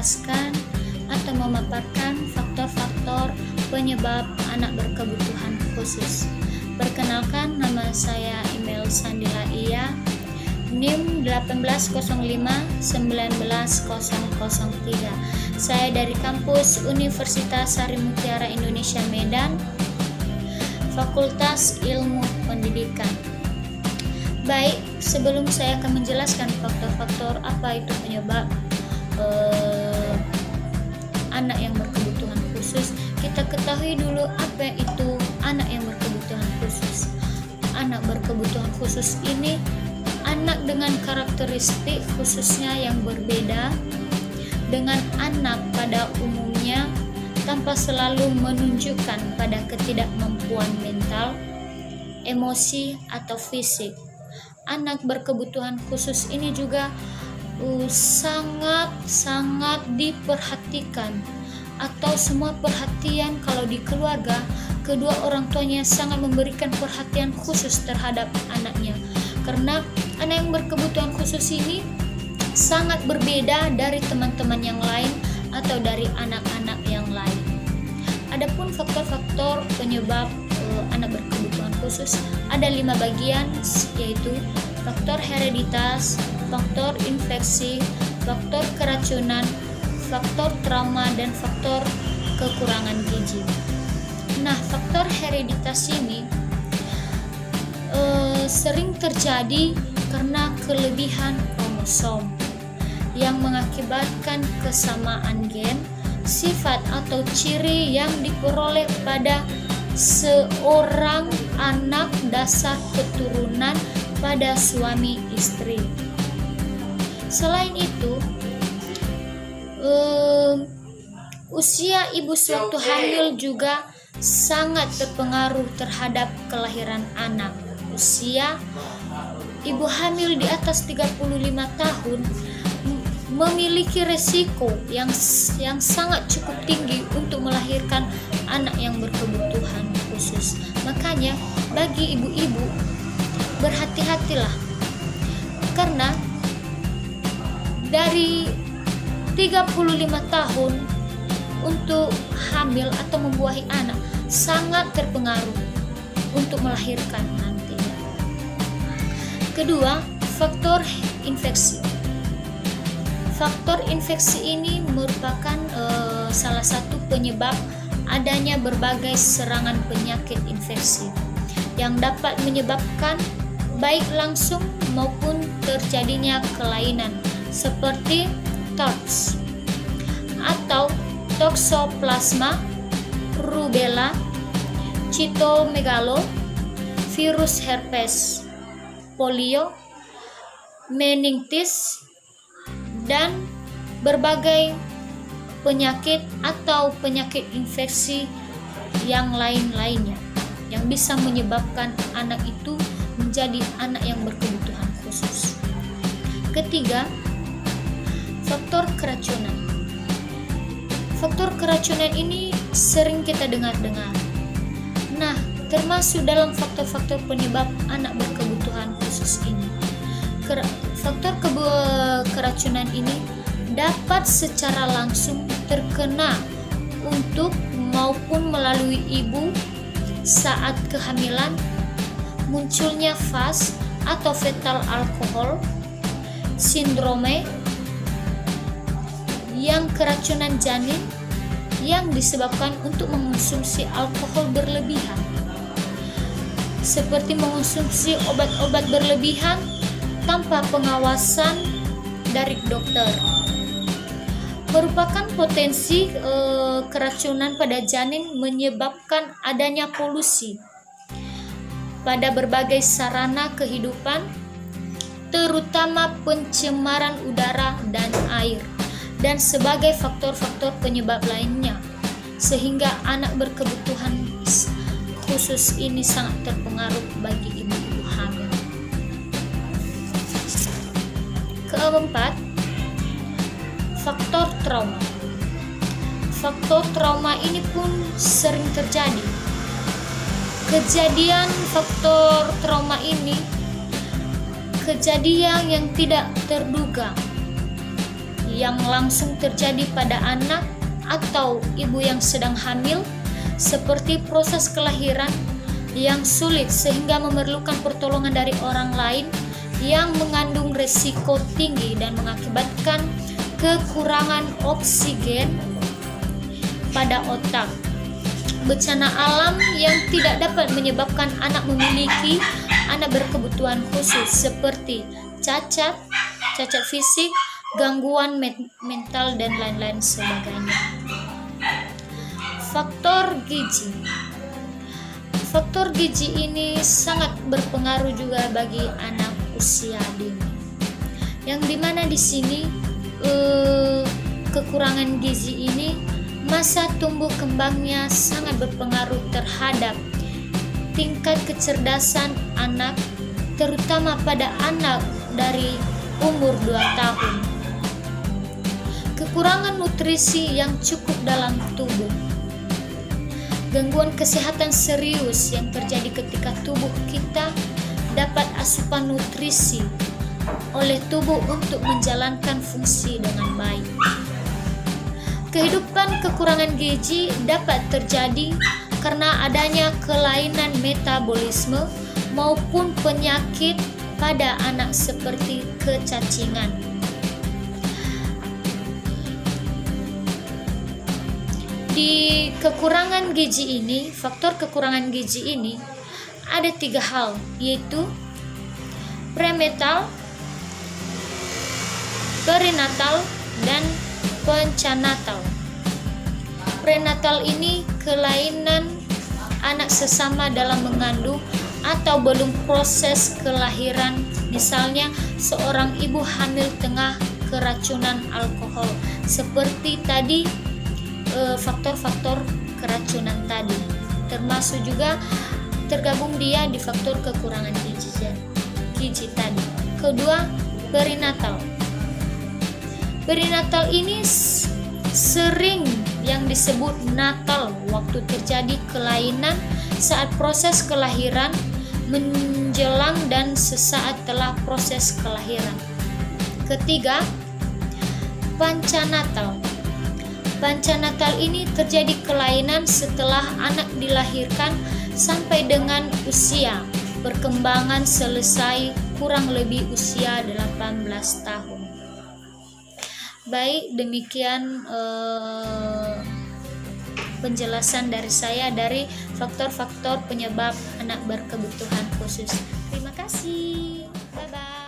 menjelaskan atau memaparkan faktor-faktor penyebab anak berkebutuhan khusus. Perkenalkan, nama saya Email Sandila Iya, NIM 1805-19003. Saya dari kampus Universitas Sari Mutiara Indonesia Medan, Fakultas Ilmu Pendidikan. Baik, sebelum saya akan menjelaskan faktor-faktor apa itu penyebab anak yang berkebutuhan khusus, kita ketahui dulu apa itu anak yang berkebutuhan khusus. Anak berkebutuhan khusus ini anak dengan karakteristik khususnya yang berbeda dengan anak pada umumnya, tanpa selalu menunjukkan pada ketidakmampuan mental, emosi, atau fisik. Anak berkebutuhan khusus ini juga sangat diperhatikan, atau semua perhatian kalau di keluarga, kedua orang tuanya sangat memberikan perhatian khusus terhadap anaknya, karena anak yang berkebutuhan khusus ini sangat berbeda dari teman-teman yang lain atau dari anak-anak yang lain. Adapun faktor-faktor penyebab anak berkebutuhan khusus ada 5 bagian, yaitu faktor hereditas, faktor infeksi, faktor keracunan, faktor trauma, dan faktor kekurangan gizi. Nah, faktor hereditas ini sering terjadi karena kelebihan kromosom yang mengakibatkan kesamaan gen, sifat atau ciri yang diperoleh pada seorang anak dasar keturunan pada suami istri. Selain itu, usia ibu sewaktu hamil juga sangat berpengaruh terhadap kelahiran anak. Usia ibu hamil di atas 35 tahun memiliki resiko yang sangat cukup tinggi untuk melahirkan anak yang berkebutuhan khusus. Makanya bagi ibu-ibu, berhati-hatilah, karena dari 35 tahun untuk hamil atau membuahi anak sangat terpengaruh untuk melahirkan nantinya. Kedua, faktor infeksi. Faktor infeksi ini merupakan salah satu penyebab adanya berbagai serangan penyakit infeksi yang dapat menyebabkan baik langsung maupun terjadinya kelainan seperti TORCH atau Toxoplasma, rubella, cytomegalo, virus herpes, polio, meningitis, dan berbagai penyakit atau penyakit infeksi yang lain-lainnya yang bisa menyebabkan anak itu menjadi anak yang berkebutuhan khusus. Ketiga, faktor keracunan. Faktor keracunan ini sering kita dengar-dengar. Nah, termasuk dalam faktor-faktor penyebab anak berkebutuhan khusus ini. Faktor keracunan ini dapat secara langsung terkena untuk maupun melalui ibu saat kehamilan, munculnya FAS atau fetal alcohol syndrome, yang keracunan janin yang disebabkan untuk mengonsumsi alkohol berlebihan, seperti mengonsumsi obat-obat berlebihan tanpa pengawasan dari dokter. Merupakan potensi keracunan pada janin menyebabkan adanya polusi pada berbagai sarana kehidupan, terutama pencemaran udara dan air, dan sebagai faktor-faktor penyebab lainnya, sehingga anak berkebutuhan khusus ini sangat terpengaruh bagi ibu-ibu hamil. Keempat, faktor trauma. Faktor trauma ini pun sering terjadi. Kejadian faktor trauma ini kejadian yang tidak terduga yang langsung terjadi pada anak atau ibu yang sedang hamil, seperti proses kelahiran yang sulit sehingga memerlukan pertolongan dari orang lain, yang mengandung resiko tinggi dan mengakibatkan kekurangan oksigen pada otak. Bencana alam yang tidak dapat menyebabkan anak memiliki anak berkebutuhan khusus seperti cacat fisik, gangguan mental, dan lain-lain sebagainya. Faktor gizi. Faktor gizi ini sangat berpengaruh juga bagi anak usia dini. Yang dimana di sini kekurangan gizi ini masa tumbuh kembangnya sangat berpengaruh terhadap tingkat kecerdasan anak, terutama pada anak dari umur 2 tahun. Kekurangan nutrisi yang cukup dalam tubuh. Gangguan kesehatan serius yang terjadi ketika tubuh kita dapat asupan nutrisi oleh tubuh untuk menjalankan fungsi dengan baik. Kehidupan kekurangan gizi dapat terjadi karena adanya kelainan metabolisme maupun penyakit pada anak seperti kecacingan. Di kekurangan gizi ini, faktor kekurangan gizi ini ada 3 hal, yaitu prenatal, perinatal, dan poncanatal. Prenatal ini kelainan anak sesama dalam mengandung atau belum proses kelahiran, misalnya seorang ibu hamil tengah keracunan alkohol, seperti tadi faktor-faktor keracunan tadi, termasuk juga tergabung dia di faktor kekurangan gizi tadi. Kedua, perinatal. Perinatal ini sering yang disebut natal, waktu terjadi kelainan saat proses kelahiran, menjelang dan sesaat setelah proses kelahiran. Ketiga, pancanatal. Pancanatal ini terjadi kelainan setelah anak dilahirkan sampai dengan usia perkembangan selesai, kurang lebih usia 18 tahun. Baik, demikian penjelasan dari saya dari faktor-faktor penyebab anak berkebutuhan khusus. Terima kasih. Bye-bye.